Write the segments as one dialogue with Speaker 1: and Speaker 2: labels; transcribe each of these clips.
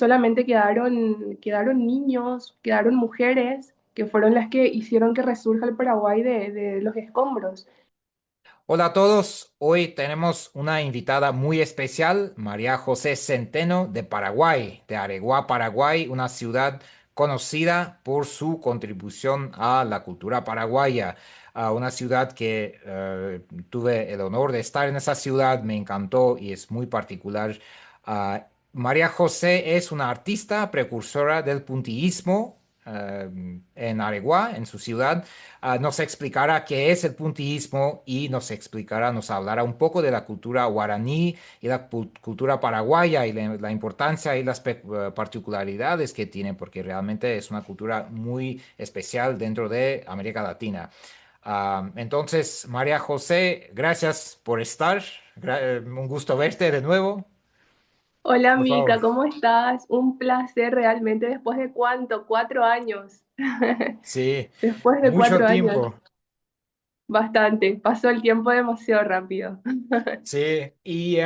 Speaker 1: solamente quedaron niños, quedaron mujeres, que fueron las que hicieron que resurja el Paraguay de los escombros.
Speaker 2: Hola a todos, hoy tenemos una invitada muy especial, María José Centeno de Paraguay, de Areguá, Paraguay, una ciudad conocida por su contribución a la cultura paraguaya, a una ciudad que tuve el honor de estar en esa ciudad, me encantó y es muy particular. María José es una artista precursora del puntillismo en Areguá, en su ciudad. Nos explicará qué es el puntillismo y nos hablará un poco de la cultura guaraní y la cultura paraguaya y la importancia y las particularidades que tiene, porque realmente es una cultura muy especial dentro de América Latina. Entonces, María José, gracias por estar. Un gusto verte de nuevo.
Speaker 1: Hola,
Speaker 2: Por favor.
Speaker 1: Mica, ¿cómo estás? Un placer realmente, después de cuánto, 4 años.
Speaker 2: Sí,
Speaker 1: Después de
Speaker 2: mucho
Speaker 1: 4 años,
Speaker 2: tiempo.
Speaker 1: bastante, pasó el tiempo demasiado rápido.
Speaker 2: Sí, y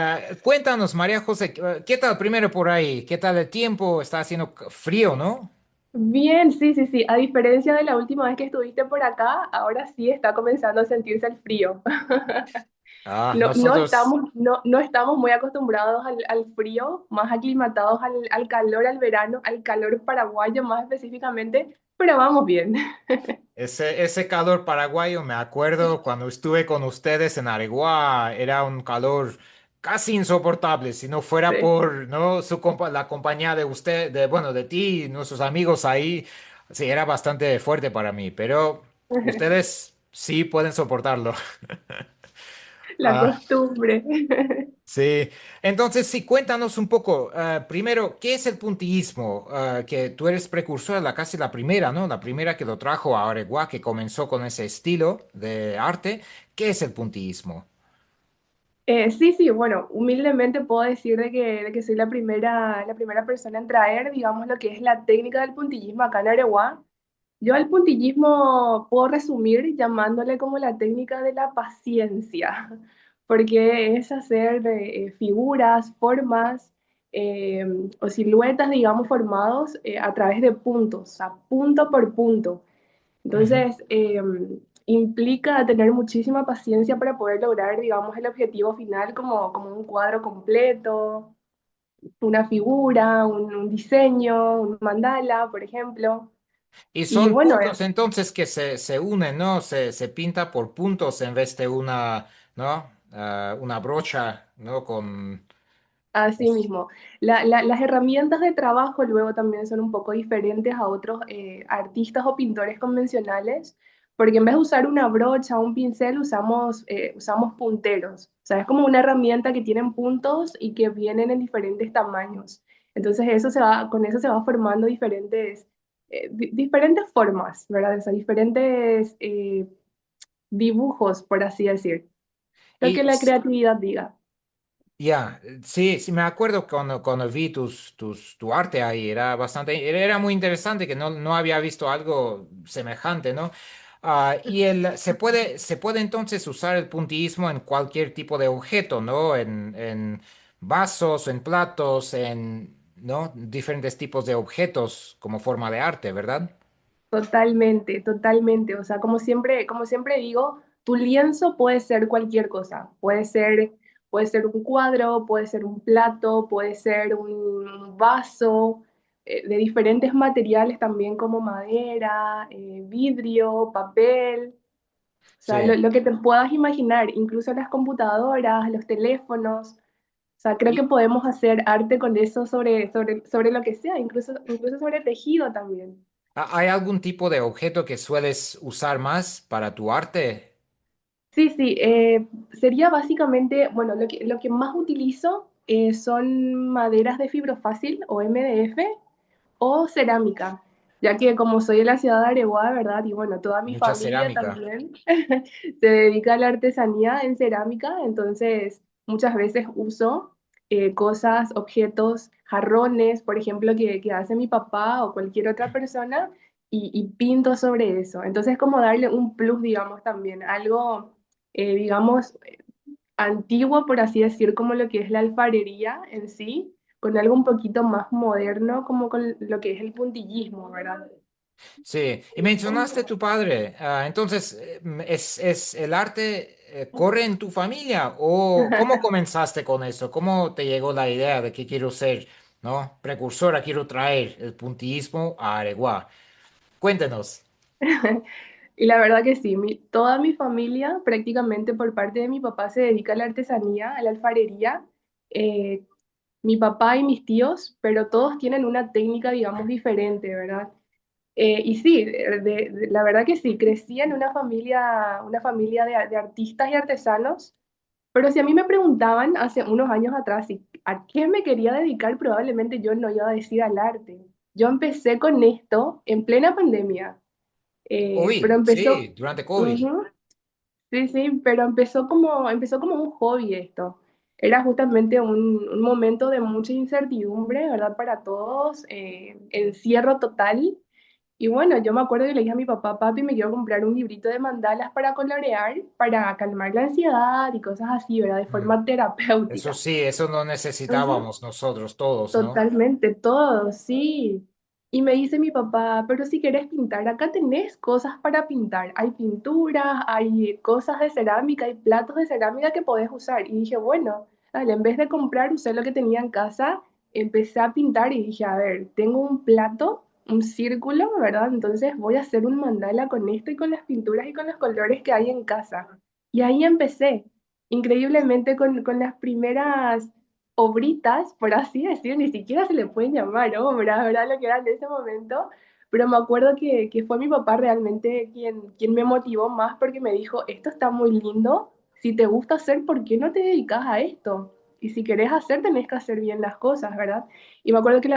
Speaker 2: cuéntanos, María José, ¿qué tal primero por ahí? ¿Qué tal el tiempo? Está haciendo frío, ¿no?
Speaker 1: Bien, sí, sí, sí. A diferencia de la última vez que estuviste por acá, ahora sí está comenzando a sentirse el frío. No, no
Speaker 2: Nosotros,
Speaker 1: estamos, no estamos muy acostumbrados al frío, más aclimatados al calor, al verano, al calor paraguayo más específicamente, pero vamos bien.
Speaker 2: ese calor paraguayo, me acuerdo cuando estuve con ustedes en Areguá, era un calor casi insoportable, si no fuera
Speaker 1: Sí.
Speaker 2: por, ¿no? La compañía de usted, bueno, de ti, nuestros amigos ahí, sí, era bastante fuerte para mí, pero ustedes sí pueden soportarlo.
Speaker 1: La costumbre.
Speaker 2: Sí, entonces sí, cuéntanos un poco, primero, ¿qué es el puntillismo? Que tú eres precursora, casi la primera, ¿no? La primera que lo trajo a Areguá, que comenzó con ese estilo de arte. ¿Qué es el puntillismo?
Speaker 1: Sí, sí, bueno, humildemente puedo decir de que soy la primera persona en traer, digamos, lo que es la técnica del puntillismo acá en Areguá. Yo al puntillismo puedo resumir llamándole como la técnica de la paciencia, porque es hacer figuras, formas eh, o siluetas, digamos, formados a través de puntos, a punto por punto.
Speaker 2: Ujú.
Speaker 1: Entonces, implica tener muchísima paciencia para poder lograr, digamos, el objetivo final como un cuadro completo, una figura, un diseño, un mandala, por ejemplo.
Speaker 2: Y
Speaker 1: Y
Speaker 2: son
Speaker 1: bueno,
Speaker 2: puntos entonces que se unen, ¿no? Se pinta por puntos en vez de una, ¿no? Una brocha, ¿no? Con...
Speaker 1: así mismo. Las herramientas de trabajo luego también son un poco diferentes a otros artistas o pintores convencionales, porque en vez de usar una brocha o un pincel, usamos punteros. O sea, es como una herramienta que tienen puntos y que vienen en diferentes tamaños. Entonces, con eso se va formando diferentes formas, ¿verdad? O sea, diferentes dibujos, por así decir. Lo que
Speaker 2: Y
Speaker 1: la creatividad diga.
Speaker 2: ya, sí, sí, me acuerdo cuando vi tu arte ahí, era muy interesante que no había visto algo semejante, ¿no? Se puede entonces usar el puntillismo en cualquier tipo de objeto, ¿no? En vasos, en platos, ¿no? Diferentes tipos de objetos como forma de arte, ¿verdad?
Speaker 1: Totalmente, totalmente. O sea, como siempre digo, tu lienzo puede ser cualquier cosa. Puede ser un cuadro, puede ser un plato, puede ser un vaso, de diferentes materiales también como madera, vidrio, papel. O sea,
Speaker 2: Sí.
Speaker 1: lo que te puedas imaginar, incluso las computadoras, los teléfonos. O sea, creo que podemos hacer arte con eso sobre lo que sea, incluso sobre tejido también.
Speaker 2: ¿Hay algún tipo de objeto que sueles usar más para tu arte?
Speaker 1: Sí, sí, sería básicamente, bueno, lo que más utilizo son maderas de fibrofácil o MDF o cerámica, ya que como soy de la ciudad de Areguá, ¿verdad? Y bueno, toda mi
Speaker 2: Mucha
Speaker 1: familia
Speaker 2: cerámica.
Speaker 1: también se dedica a la artesanía en cerámica, entonces muchas veces uso cosas, objetos, jarrones, por ejemplo, que hace mi papá o cualquier otra persona y pinto sobre eso. Entonces, como darle un plus, digamos, también, algo digamos, antiguo, por así decir, como lo que es la alfarería en sí, con algo un poquito más moderno, como con lo que es el puntillismo, ¿verdad?
Speaker 2: Sí, y mencionaste tu padre. Entonces, ¿es el arte corre en tu familia o cómo comenzaste con eso? ¿Cómo te llegó la idea de que quiero ser, ¿no? Precursora, quiero traer el puntillismo a Areguá? Cuéntenos.
Speaker 1: Y la verdad que sí, toda mi familia, prácticamente por parte de mi papá, se dedica a la artesanía, a la alfarería. Eh, Mi papá y mis tíos, pero todos tienen una técnica, digamos, diferente, ¿verdad? Y sí, la verdad que sí, crecí en una familia de artistas y artesanos, pero si a mí me preguntaban hace unos años atrás a qué me quería dedicar, probablemente yo no iba a decir al arte. Yo empecé con esto en plena pandemia, pero
Speaker 2: Uy, sí,
Speaker 1: empezó,
Speaker 2: durante COVID.
Speaker 1: ujú, sí, sí, pero empezó como un hobby esto. Era justamente un momento de mucha incertidumbre, ¿verdad? Para todos, encierro total. Y bueno, yo me acuerdo que le dije a mi papá, papi, me quiero comprar un librito de mandalas para colorear, para calmar la ansiedad y cosas así, ¿verdad? De
Speaker 2: Mm,
Speaker 1: forma
Speaker 2: eso
Speaker 1: terapéutica.
Speaker 2: sí, eso no
Speaker 1: Ujú.
Speaker 2: necesitábamos nosotros todos, ¿no?
Speaker 1: Totalmente, todo, sí. Y me dice mi papá, pero si querés pintar, acá tenés cosas para pintar. Hay pinturas, hay cosas de cerámica, hay platos de cerámica que podés usar. Y dije, bueno, dale, en vez de comprar, usé lo que tenía en casa, empecé a pintar y dije, a ver, tengo un plato, un círculo, ¿verdad? Entonces voy a hacer un mandala con esto y con las pinturas y con los colores que hay en casa. Y ahí empecé, increíblemente con las primeras obritas, por así decir, ni siquiera se le pueden llamar obras, ¿verdad? Lo que era en ese momento, pero me acuerdo que fue mi papá realmente quien me motivó más porque me dijo, esto está muy lindo, si te gusta hacer, ¿por qué no te dedicas a esto? Y si querés hacer, tenés que hacer bien las cosas, ¿verdad? Y me acuerdo que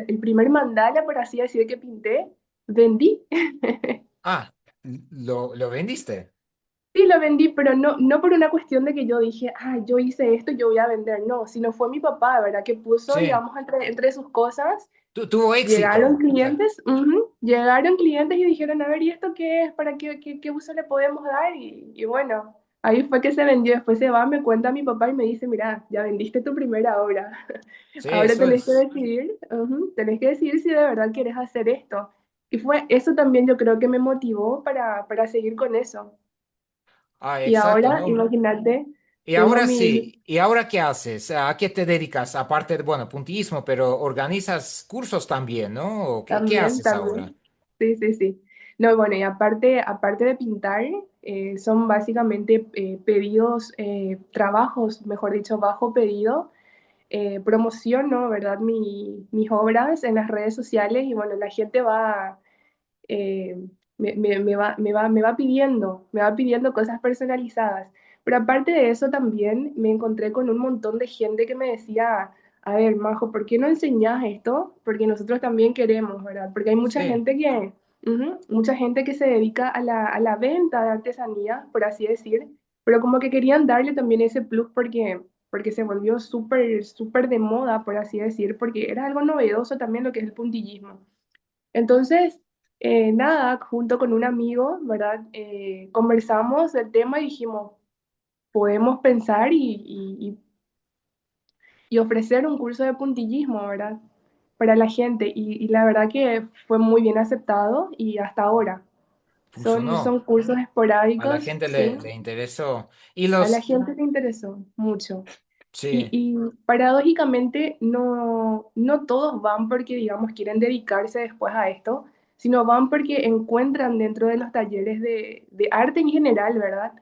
Speaker 1: el primer mandala, por así decir, que pinté, vendí.
Speaker 2: Ah, lo vendiste.
Speaker 1: Sí, lo vendí, pero no por una cuestión de que yo dije, ah, yo hice esto, yo voy a vender, no, sino fue mi papá, ¿verdad? Que puso,
Speaker 2: Sí,
Speaker 1: digamos, entre sus cosas,
Speaker 2: tuvo
Speaker 1: llegaron
Speaker 2: éxito. O sea,
Speaker 1: clientes, llegaron clientes y dijeron, a ver, ¿y esto qué es? ¿Para qué uso le podemos dar? Y bueno, ahí fue que se vendió, después se va, me cuenta mi papá y me dice, mira, ya vendiste tu primera obra,
Speaker 2: sí,
Speaker 1: ahora
Speaker 2: eso es.
Speaker 1: tenés que decidir si de verdad quieres hacer esto. Y fue eso también yo creo que me motivó para seguir con eso.
Speaker 2: Ah,
Speaker 1: Y
Speaker 2: exacto,
Speaker 1: ahora,
Speaker 2: ¿no?
Speaker 1: imagínate,
Speaker 2: Y
Speaker 1: tengo
Speaker 2: ahora sí, ¿y ahora qué haces? ¿A qué te dedicas? Aparte de, bueno, puntillismo, pero organizas cursos también, ¿no? ¿O qué
Speaker 1: también,
Speaker 2: haces ahora?
Speaker 1: también. Sí, sí, sí. No, bueno, y aparte de pintar, son básicamente pedidos, trabajos, mejor dicho, bajo pedido. Promociono, ¿verdad? Mis obras en las redes sociales y bueno, la gente eh, me va pidiendo cosas personalizadas. Pero aparte de eso también me encontré con un montón de gente que me decía, a ver, Majo, ¿por qué no enseñas esto? Porque nosotros también queremos, ¿verdad? Porque hay
Speaker 2: Sí,
Speaker 1: mucha gente que se dedica a la venta de artesanía, por así decir, pero como que querían darle también ese plus porque se volvió súper, súper de moda, por así decir, porque era algo novedoso también lo que es el puntillismo. Entonces, nada, junto con un amigo, ¿verdad? Conversamos del tema y dijimos, podemos pensar y ofrecer un curso de puntillismo, ¿verdad? Para la gente. Y la verdad que fue muy bien aceptado y hasta ahora. Son
Speaker 2: funcionó.
Speaker 1: cursos
Speaker 2: A la
Speaker 1: esporádicos,
Speaker 2: gente
Speaker 1: sí.
Speaker 2: le interesó. Y
Speaker 1: A la
Speaker 2: los,
Speaker 1: gente le interesó mucho.
Speaker 2: sí,
Speaker 1: Y paradójicamente no todos van porque, digamos, quieren dedicarse después a esto, sino van porque encuentran dentro de los talleres de arte en general, ¿verdad?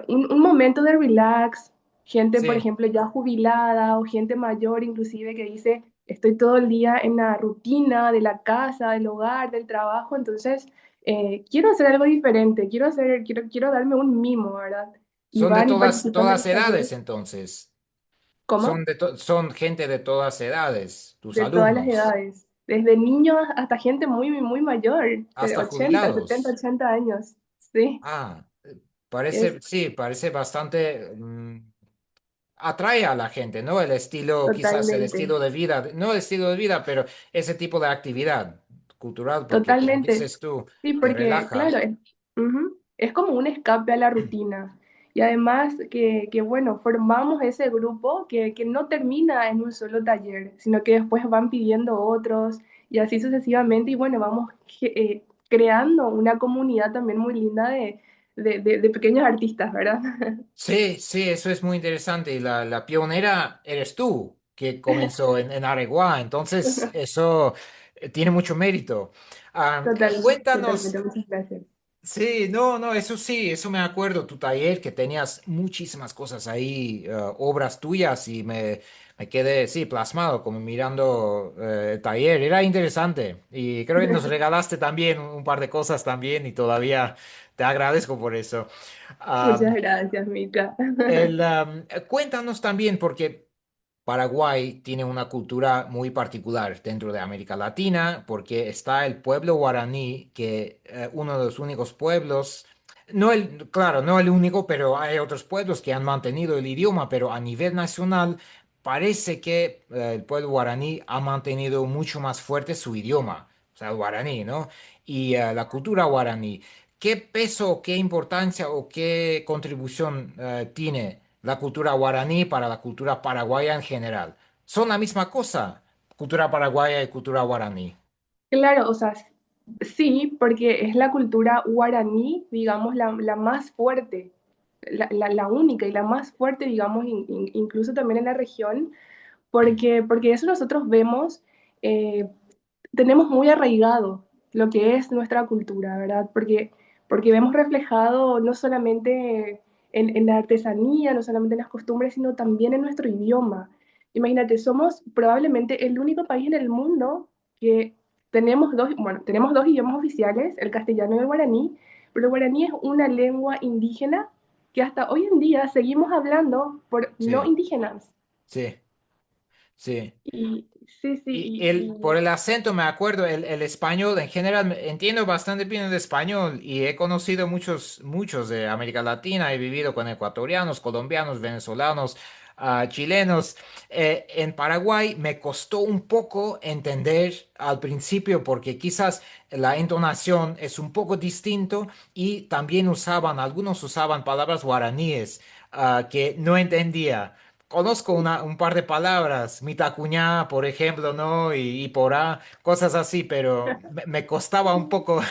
Speaker 1: Un momento de relax, gente, por
Speaker 2: sí,
Speaker 1: ejemplo, ya jubilada o gente mayor inclusive que dice, estoy todo el día en la rutina de la casa, del hogar, del trabajo, entonces quiero hacer algo diferente, quiero darme un mimo, ¿verdad? Y
Speaker 2: son de
Speaker 1: van y participan de
Speaker 2: todas
Speaker 1: los
Speaker 2: edades
Speaker 1: talleres.
Speaker 2: entonces.
Speaker 1: ¿Cómo?
Speaker 2: Son gente de todas edades, tus
Speaker 1: De todas las
Speaker 2: alumnos,
Speaker 1: edades, desde niños hasta gente muy, muy mayor, de
Speaker 2: hasta
Speaker 1: 80 70
Speaker 2: jubilados.
Speaker 1: 80 años. Sí,
Speaker 2: Ah,
Speaker 1: es
Speaker 2: parece, sí, parece bastante, atrae a la gente, ¿no? El estilo, quizás el
Speaker 1: totalmente,
Speaker 2: estilo de vida, no el estilo de vida, pero ese tipo de actividad cultural, porque como
Speaker 1: totalmente.
Speaker 2: dices tú,
Speaker 1: Sí,
Speaker 2: te
Speaker 1: porque, claro,
Speaker 2: relaja.
Speaker 1: es como un escape a la rutina. Y además bueno, formamos ese grupo que no termina en un solo taller, sino que después van pidiendo otros y así sucesivamente. Y bueno, vamos creando una comunidad también muy linda de pequeños artistas, ¿verdad?
Speaker 2: Sí, sí, eso es muy interesante. Y la pionera eres tú, que comenzó en Areguá, entonces eso tiene mucho mérito.
Speaker 1: Totalmente,
Speaker 2: Cuéntanos.
Speaker 1: muchas gracias.
Speaker 2: Sí, no, no, eso sí, eso me acuerdo, tu taller, que tenías muchísimas cosas ahí, obras tuyas, y me quedé, sí, plasmado, como mirando el taller, era interesante, y creo que nos regalaste también un par de cosas también, y todavía te agradezco por eso.
Speaker 1: Muchas gracias, Mica.
Speaker 2: Cuéntanos también, porque Paraguay tiene una cultura muy particular dentro de América Latina porque está el pueblo guaraní, que uno de los únicos pueblos, no el, claro, no el único, pero hay otros pueblos que han mantenido el idioma, pero a nivel nacional parece que el pueblo guaraní ha mantenido mucho más fuerte su idioma, o sea, el guaraní, ¿no? Y la cultura guaraní. ¿Qué peso, qué importancia o qué contribución tiene la cultura guaraní para la cultura paraguaya en general? ¿Son la misma cosa, cultura paraguaya y cultura guaraní?
Speaker 1: Claro, o sea, sí, porque es la cultura guaraní, digamos, la más fuerte, la única y la más fuerte, digamos, incluso también en la región, porque eso nosotros vemos, eh, tenemos muy arraigado lo que es nuestra cultura, ¿verdad? Porque vemos reflejado no solamente en la artesanía, no solamente en las costumbres, sino también en nuestro idioma. Imagínate, somos probablemente el único país en el mundo que tenemos dos idiomas oficiales, el castellano y el guaraní, pero el guaraní es una lengua indígena que hasta hoy en día seguimos hablando por no
Speaker 2: Sí,
Speaker 1: indígenas.
Speaker 2: sí, sí.
Speaker 1: Y sí, sí,
Speaker 2: Y por el acento me acuerdo, el español en general, entiendo bastante bien el español y he conocido muchos, muchos de América Latina, he vivido con ecuatorianos, colombianos, venezolanos, chilenos. En Paraguay me costó un poco entender al principio porque quizás la entonación es un poco distinto y también algunos usaban palabras guaraníes, que no entendía. Conozco un par de palabras, mitacuñá, por ejemplo, ¿no? Y porá, cosas así, pero me costaba un poco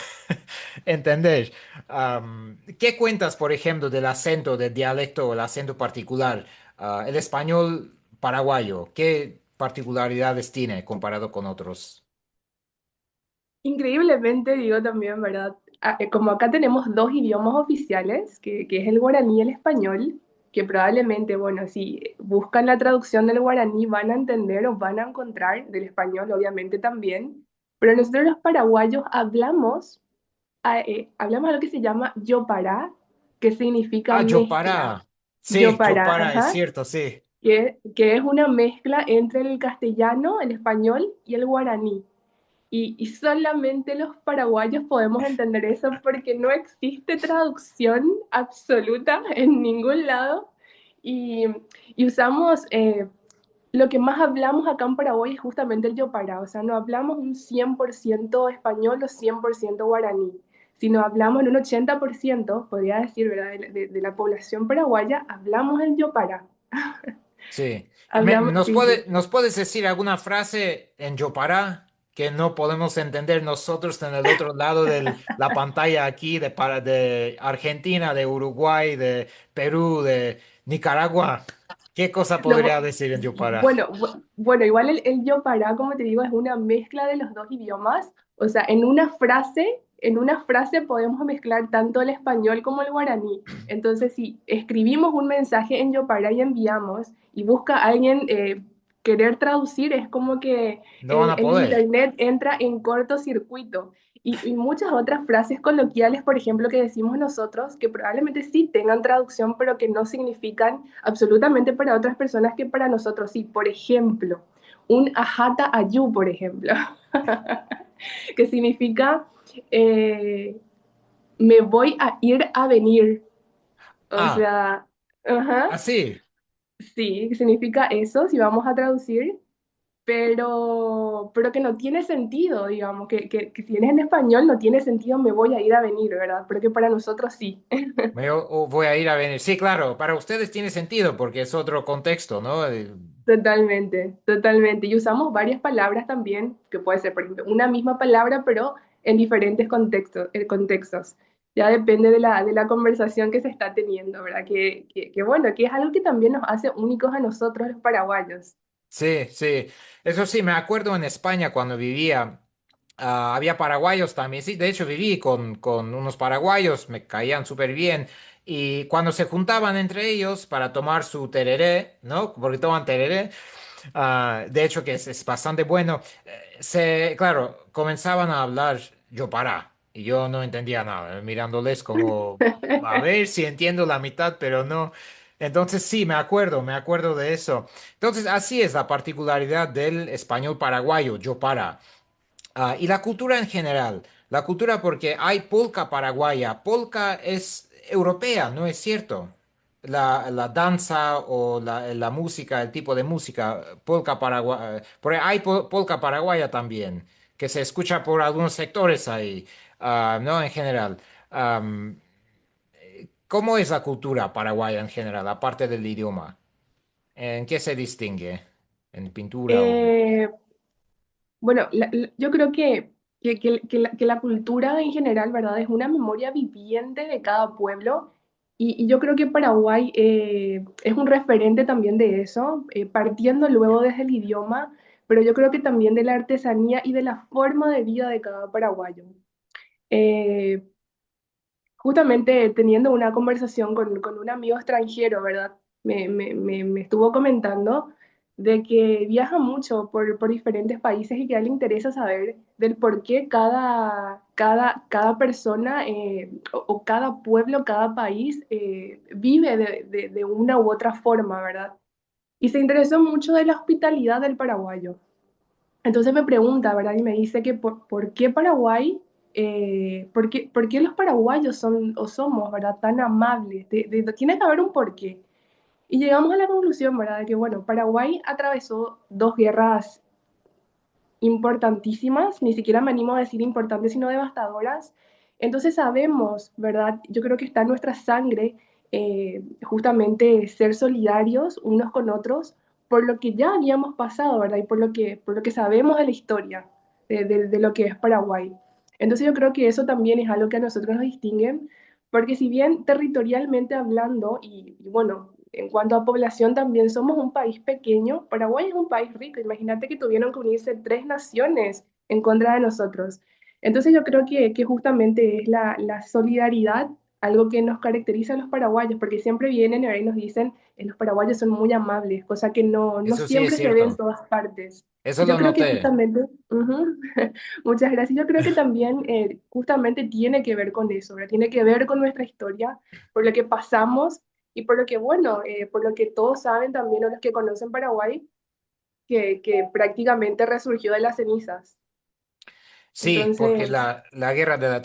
Speaker 2: entender. ¿Qué cuentas, por ejemplo, del acento, del dialecto o el acento particular? El español paraguayo, ¿qué particularidades tiene comparado con otros?
Speaker 1: increíblemente digo también, ¿verdad? Como acá tenemos dos idiomas oficiales, que es el guaraní y el español, que probablemente, bueno, si buscan la traducción del guaraní van a entender o van a encontrar, del español obviamente también, pero nosotros los paraguayos hablamos lo que se llama yopará, que significa
Speaker 2: Ah, yo
Speaker 1: mezcla.
Speaker 2: para. Sí, yo
Speaker 1: Yopará,
Speaker 2: para, es
Speaker 1: ajá,
Speaker 2: cierto, sí.
Speaker 1: que es una mezcla entre el castellano, el español y el guaraní. Y solamente los paraguayos podemos entender eso porque no existe traducción absoluta en ningún lado. Y, y usamos, lo que más hablamos acá en Paraguay es justamente el yopará, o sea, no hablamos un 100% español o 100% guaraní, sino hablamos en un 80%, podría decir, ¿verdad?, de la población paraguaya, hablamos el yopará.
Speaker 2: Sí.
Speaker 1: Hablamos, sí, sí.
Speaker 2: ¿Nos puedes decir alguna frase en Yopará que no podemos entender nosotros en el otro lado de la pantalla aquí de Argentina, de Uruguay, de Perú, de Nicaragua? ¿Qué cosa podría
Speaker 1: No,
Speaker 2: decir en Yopará?
Speaker 1: bueno, igual el yo para, como te digo, es una mezcla de los dos idiomas. O sea, en una frase podemos mezclar tanto el español como el guaraní. Entonces, si escribimos un mensaje en yo para y enviamos y busca a alguien querer traducir, es como que
Speaker 2: No van a
Speaker 1: el
Speaker 2: poder.
Speaker 1: internet entra en cortocircuito. Y muchas otras frases coloquiales, por ejemplo, que decimos nosotros, que probablemente sí tengan traducción, pero que no significan absolutamente para otras personas que para nosotros sí. Por ejemplo, un ajata ayú, por ejemplo, que significa eh, me voy a ir a venir. O
Speaker 2: Ah,
Speaker 1: sea, ajá,
Speaker 2: así.
Speaker 1: sí, significa eso, si vamos a traducir. pero que no tiene sentido, digamos, que si eres en español no tiene sentido, me voy a ir a venir, ¿verdad? Pero que para nosotros sí.
Speaker 2: Voy a ir a venir. Sí, claro, para ustedes tiene sentido porque es otro contexto, ¿no?
Speaker 1: Totalmente, totalmente. Y usamos varias palabras también, que puede ser, por ejemplo, una misma palabra, pero en diferentes contextos. Ya depende de la conversación que se está teniendo, ¿verdad? Que bueno, que es algo que también nos hace únicos a nosotros los paraguayos.
Speaker 2: Sí, sí. Eso sí, me acuerdo en España cuando vivía. Había paraguayos también, sí, de hecho viví con unos paraguayos, me caían súper bien. Y cuando se juntaban entre ellos para tomar su tereré, ¿no? Porque toman tereré, de hecho que es bastante bueno, claro, comenzaban a hablar yo para, y yo no entendía nada, mirándoles como, a ver si entiendo la mitad, pero no. Entonces sí, me acuerdo de eso. Entonces así es la particularidad del español paraguayo, yo para. Y la cultura en general, la cultura porque hay polka paraguaya, polka es europea, ¿no es cierto? La danza o la música, el tipo de música, polka paraguaya, porque hay polka paraguaya también, que se escucha por algunos sectores ahí, ¿no? En general. Am, ¿Cómo es la cultura paraguaya en general, aparte del idioma? ¿En qué se distingue? ¿En pintura o...?
Speaker 1: Eh, Bueno, yo creo que la cultura en general, ¿verdad? Es una memoria viviente de cada pueblo y yo creo que Paraguay es un referente también de eso, partiendo luego desde el idioma, pero yo creo que también de la artesanía y de la forma de vida de cada paraguayo. Eh, Justamente teniendo una conversación con un amigo extranjero, ¿verdad? Me estuvo comentando de que viaja mucho por diferentes países y que a él le interesa saber del por qué cada persona o cada pueblo, cada país vive de una u otra forma, ¿verdad? Y se interesó mucho de la hospitalidad del paraguayo. Entonces me pregunta, ¿verdad? Y me dice que por qué Paraguay, por qué los paraguayos son o somos, ¿verdad? Tan amables. Tiene que haber un porqué. Y llegamos a la conclusión, ¿verdad? De que, bueno, Paraguay atravesó dos guerras importantísimas, ni siquiera me animo a decir importantes, sino devastadoras. Entonces sabemos, ¿verdad? Yo creo que está en nuestra sangre justamente ser solidarios unos con otros por lo que ya habíamos pasado, ¿verdad? Y por lo que sabemos de la historia de lo que es Paraguay. Entonces yo creo que eso también es algo que a nosotros nos distingue, porque si bien territorialmente hablando, y bueno, en cuanto a población también somos un país pequeño, Paraguay es un país rico, imagínate que tuvieron que unirse tres naciones en contra de nosotros. Entonces yo creo que justamente es la solidaridad algo que nos caracteriza a los paraguayos, porque siempre vienen y nos dicen, los paraguayos son muy amables, cosa que no
Speaker 2: Eso sí es
Speaker 1: siempre se ve en
Speaker 2: cierto.
Speaker 1: todas partes.
Speaker 2: Eso
Speaker 1: Yo
Speaker 2: lo
Speaker 1: creo que
Speaker 2: noté.
Speaker 1: justamente, ujú, muchas gracias, yo creo que también justamente tiene que ver con eso, ¿verdad? Tiene que ver con nuestra historia, por lo que pasamos y por lo que, bueno, por lo que todos saben también, o los que conocen Paraguay, que prácticamente resurgió de las cenizas.
Speaker 2: Sí, porque
Speaker 1: Entonces,
Speaker 2: la guerra de la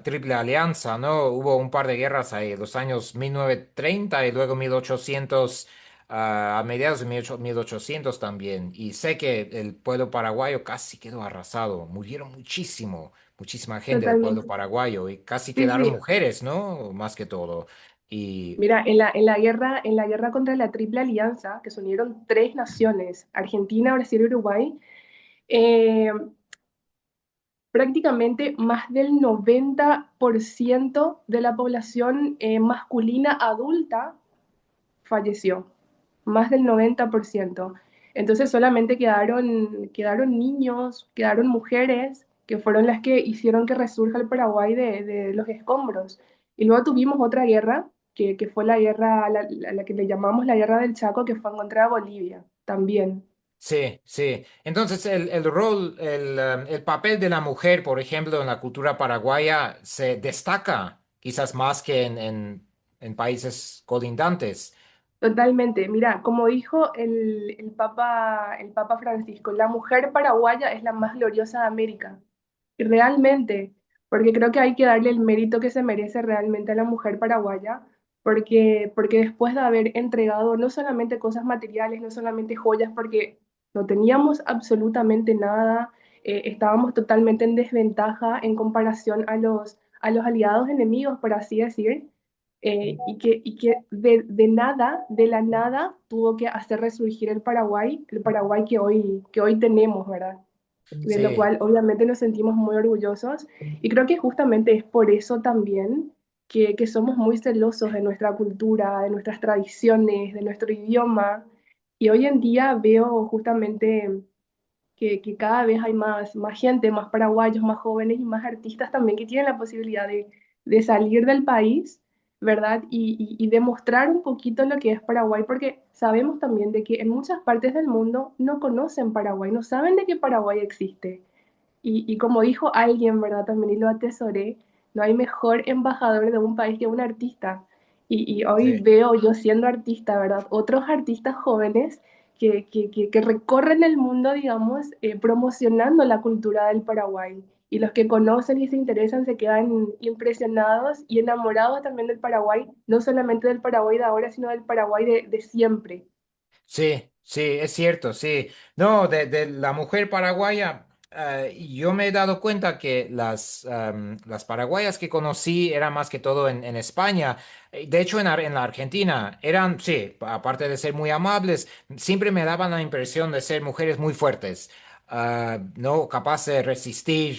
Speaker 2: triple alianza, ¿no? Hubo un par de guerras ahí, los años 1930 y luego 1800, a mediados de 1800 también. Y sé que el pueblo paraguayo casi quedó arrasado, murieron muchísima gente del pueblo
Speaker 1: totalmente.
Speaker 2: paraguayo y casi
Speaker 1: Sí,
Speaker 2: quedaron
Speaker 1: sí.
Speaker 2: mujeres, ¿no? Más que todo. Y
Speaker 1: Mira, en la guerra contra la Triple Alianza, que se unieron tres naciones, Argentina, Brasil y Uruguay, eh, prácticamente más del 90% de la población masculina adulta falleció, más del 90%. Entonces solamente quedaron niños, quedaron mujeres, que fueron las que hicieron que resurja el Paraguay de los escombros. Y luego tuvimos otra guerra, que fue la guerra, la que le llamamos la guerra del Chaco, que fue en contra de Bolivia, también.
Speaker 2: sí, sí. Entonces el rol, el papel de la mujer, por ejemplo, en la cultura paraguaya se destaca quizás más que en países colindantes.
Speaker 1: Totalmente. Mira, como dijo el Papa Francisco, la mujer paraguaya es la más gloriosa de América. Y realmente, porque creo que hay que darle el mérito que se merece realmente a la mujer paraguaya, porque después de haber entregado no solamente cosas materiales, no solamente joyas, porque no teníamos absolutamente nada, estábamos totalmente en desventaja en comparación a los aliados enemigos, por así decir, y que de nada, de la nada, tuvo que hacer resurgir el Paraguay que hoy tenemos, ¿verdad? De lo
Speaker 2: Sí,
Speaker 1: cual obviamente nos sentimos muy orgullosos y creo que justamente es por eso también que somos muy celosos de nuestra cultura, de nuestras tradiciones, de nuestro idioma y hoy en día veo justamente que cada vez hay más gente, más paraguayos, más jóvenes y más artistas también que tienen la posibilidad de salir del país, ¿verdad? Y demostrar un poquito lo que es Paraguay, porque sabemos también de que en muchas partes del mundo no conocen Paraguay, no saben de que Paraguay existe. Y como dijo alguien, ¿verdad? También y lo atesoré, no hay mejor embajador de un país que un artista. Y hoy
Speaker 2: sí.
Speaker 1: veo yo siendo artista, ¿verdad? Otros artistas jóvenes que recorren el mundo, digamos, promocionando la cultura del Paraguay. Y los que conocen y se interesan se quedan impresionados y enamorados también del Paraguay, no solamente del Paraguay de ahora, sino del Paraguay de siempre.
Speaker 2: Sí, sí, es cierto, sí. No, de la mujer paraguaya, yo me he dado cuenta que las paraguayas que conocí eran más que todo en España. De hecho, en la Argentina eran, sí, aparte de ser muy amables, siempre me daban la impresión de ser mujeres muy fuertes, no capaz de resistir.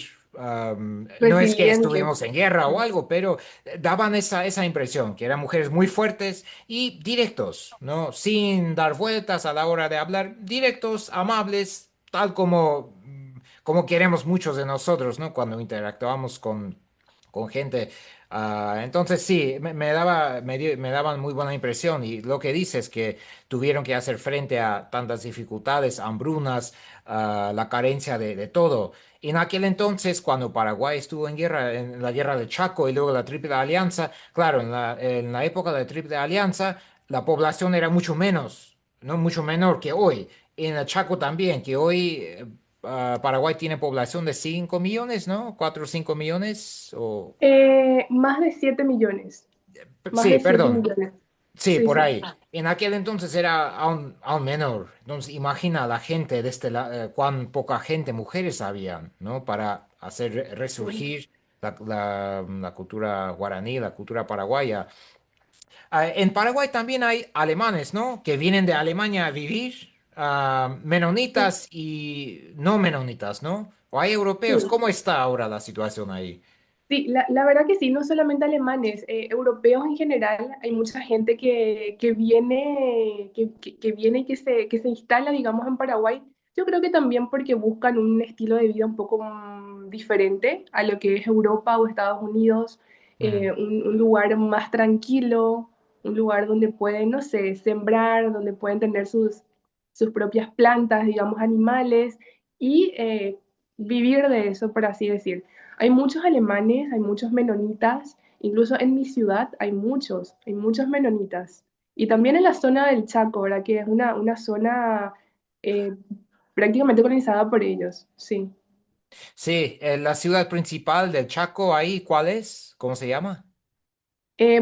Speaker 2: No es que
Speaker 1: Resilientes.
Speaker 2: estuvimos en guerra o algo, pero daban esa impresión, que eran mujeres muy fuertes y directos, ¿no? Sin dar vueltas a la hora de hablar, directos, amables, tal como queremos muchos de nosotros, ¿no? Cuando interactuamos con gente. Entonces sí, me daban muy buena impresión y lo que dices que tuvieron que hacer frente a tantas dificultades, hambrunas, la carencia de todo. En aquel entonces, cuando Paraguay estuvo en guerra, en la guerra de Chaco y luego la Triple Alianza, claro, en la época de la Triple Alianza, la población era mucho menos, no mucho menor que hoy. En el Chaco también, que hoy Paraguay tiene población de 5 millones, ¿no? 4 o 5 millones.
Speaker 1: Más de 7 millones. Más
Speaker 2: Sí,
Speaker 1: de 7
Speaker 2: perdón.
Speaker 1: millones.
Speaker 2: Sí,
Speaker 1: Sí,
Speaker 2: por
Speaker 1: sí.
Speaker 2: ahí. En aquel entonces era aún menor. Entonces, imagina a la gente de cuán poca gente, mujeres habían, ¿no? Para hacer
Speaker 1: Sí.
Speaker 2: resurgir la cultura guaraní, la cultura paraguaya. En Paraguay también hay alemanes, ¿no? Que vienen de Alemania a vivir,
Speaker 1: Sí,
Speaker 2: menonitas y no menonitas, ¿no? O hay europeos.
Speaker 1: sí.
Speaker 2: ¿Cómo está ahora la situación ahí?
Speaker 1: Sí, la verdad que sí, no solamente alemanes, europeos en general, hay mucha gente que viene, que viene y que se instala, digamos, en Paraguay. Yo creo que también porque buscan un estilo de vida un poco diferente a lo que es Europa o Estados Unidos,
Speaker 2: Mm,
Speaker 1: un lugar más tranquilo, un lugar donde pueden, no sé, sembrar, donde pueden tener sus propias plantas, digamos, animales y vivir de eso, por así decir. Hay muchos alemanes, hay muchos menonitas, incluso en mi ciudad hay muchos menonitas. Y también en la zona del Chaco, ¿verdad? Que es una zona eh, prácticamente colonizada por ellos, sí.
Speaker 2: sí, la ciudad principal del Chaco, ahí, ¿cuál es? ¿Cómo se llama?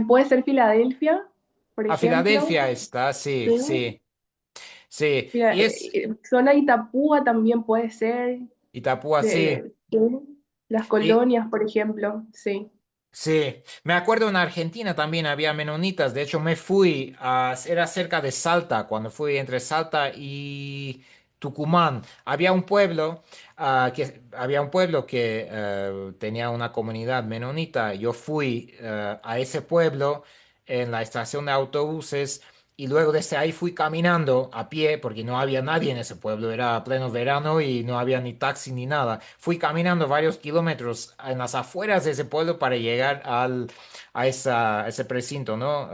Speaker 1: Puede ser Filadelfia, por
Speaker 2: A
Speaker 1: ejemplo,
Speaker 2: Filadelfia está, sí,
Speaker 1: sí.
Speaker 2: sí, sí. Y es
Speaker 1: Zona Itapúa también puede ser,
Speaker 2: Itapúa, sí.
Speaker 1: sí. Las
Speaker 2: Y
Speaker 1: colonias, por ejemplo, sí.
Speaker 2: sí, me acuerdo en Argentina también había menonitas. De hecho, era cerca de Salta, cuando fui entre Salta y Tucumán. Había un pueblo que tenía una comunidad menonita. Yo fui a ese pueblo en la estación de autobuses. Y luego desde ahí fui caminando a pie porque no había nadie en ese pueblo, era pleno verano y no había ni taxi ni nada. Fui caminando varios kilómetros en las afueras de ese pueblo para llegar a ese precinto, ¿no?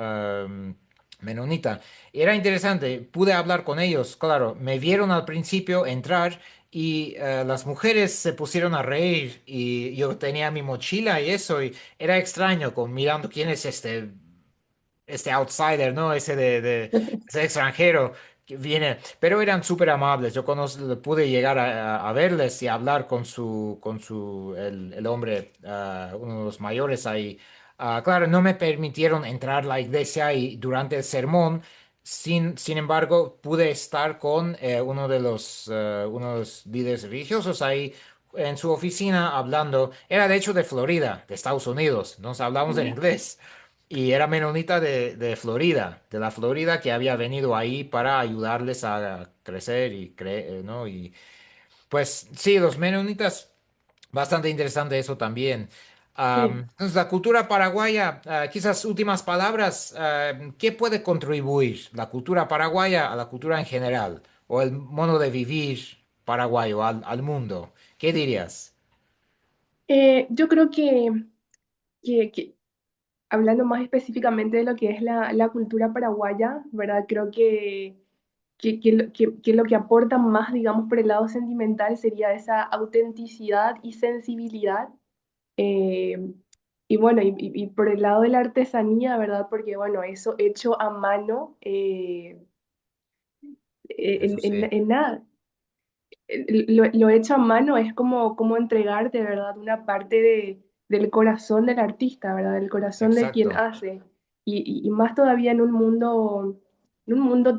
Speaker 2: Menonita. Era interesante, pude hablar con ellos, claro, me vieron al principio entrar y las mujeres se pusieron a reír y yo tenía mi mochila y eso y era extraño mirando quién es este outsider, ¿no? Ese extranjero que viene, pero eran súper amables. Pude llegar a verles y hablar el hombre, uno de los mayores ahí. Claro, no me permitieron entrar a la iglesia y durante el sermón sin embargo, pude estar con uno de los líderes religiosos ahí en su oficina hablando. Era de hecho de Florida, de Estados Unidos. Nos hablamos en
Speaker 1: Mm.
Speaker 2: inglés. Y era menonita de Florida, de la Florida que había venido ahí para ayudarles a crecer y ¿no? Y pues sí, los menonitas. Bastante interesante eso también.
Speaker 1: Sí.
Speaker 2: Entonces, la cultura paraguaya, quizás últimas palabras, ¿qué puede contribuir la cultura paraguaya a la cultura en general o el modo de vivir paraguayo al mundo? ¿Qué dirías?
Speaker 1: Yo creo que hablando más específicamente de lo que es la cultura paraguaya, ¿verdad? Creo que lo que aporta más, digamos, por el lado sentimental sería esa autenticidad y sensibilidad. Eh, y bueno, y por el lado de la artesanía, ¿verdad? Porque bueno, eso hecho a mano,
Speaker 2: Eso sí,
Speaker 1: en nada. Lo hecho a mano es como entregarte, ¿verdad? Una parte del corazón del artista, ¿verdad? Del corazón de quien
Speaker 2: exacto.
Speaker 1: hace. Y más todavía en un mundo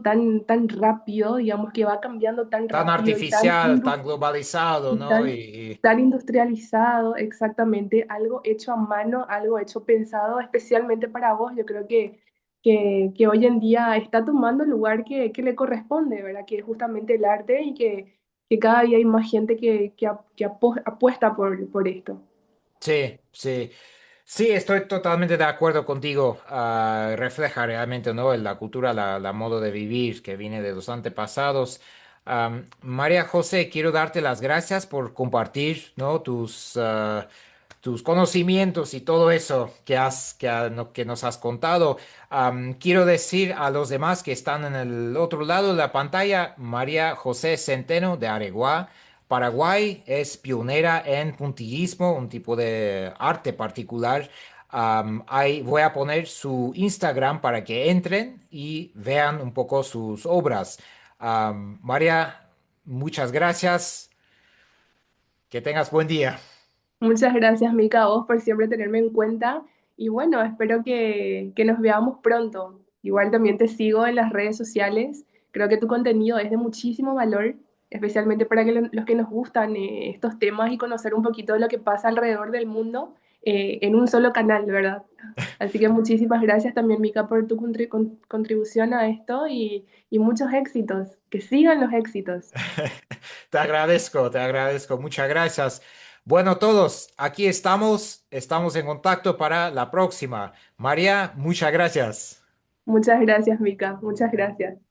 Speaker 1: tan rápido, digamos, que va cambiando tan
Speaker 2: Tan
Speaker 1: rápido y
Speaker 2: artificial, tan globalizado,
Speaker 1: y
Speaker 2: ¿no?
Speaker 1: tan industrializado, exactamente, algo hecho a mano, algo hecho pensado especialmente para vos. Yo creo que hoy en día está tomando el lugar que le corresponde, ¿verdad? Que es justamente el arte y que cada día hay más gente que apuesta por esto.
Speaker 2: Sí, sí. Sí, estoy totalmente de acuerdo contigo. Refleja realmente, ¿no? La cultura, la modo de vivir que viene de los antepasados. María José, quiero darte las gracias por compartir, ¿no? Tus conocimientos y todo eso no, que nos has contado. Quiero decir a los demás que están en el otro lado de la pantalla, María José Centeno de Areguá. Paraguay es pionera en puntillismo, un tipo de arte particular. Ahí voy a poner su Instagram para que entren y vean un poco sus obras. María, muchas gracias. Que tengas buen día.
Speaker 1: Muchas gracias, Mica, a vos por siempre tenerme en cuenta. Y bueno, espero que nos veamos pronto. Igual también te sigo en las redes sociales. Creo que tu contenido es de muchísimo valor, especialmente para los que nos gustan estos temas y conocer un poquito de lo que pasa alrededor del mundo en un solo canal, ¿verdad? Así que muchísimas gracias también, Mica, por tu contribución a esto y muchos éxitos. Que sigan los éxitos.
Speaker 2: Te agradezco, muchas gracias. Bueno, todos, aquí estamos en contacto para la próxima. María, muchas gracias.
Speaker 1: Muchas gracias, Mica. Muchas gracias.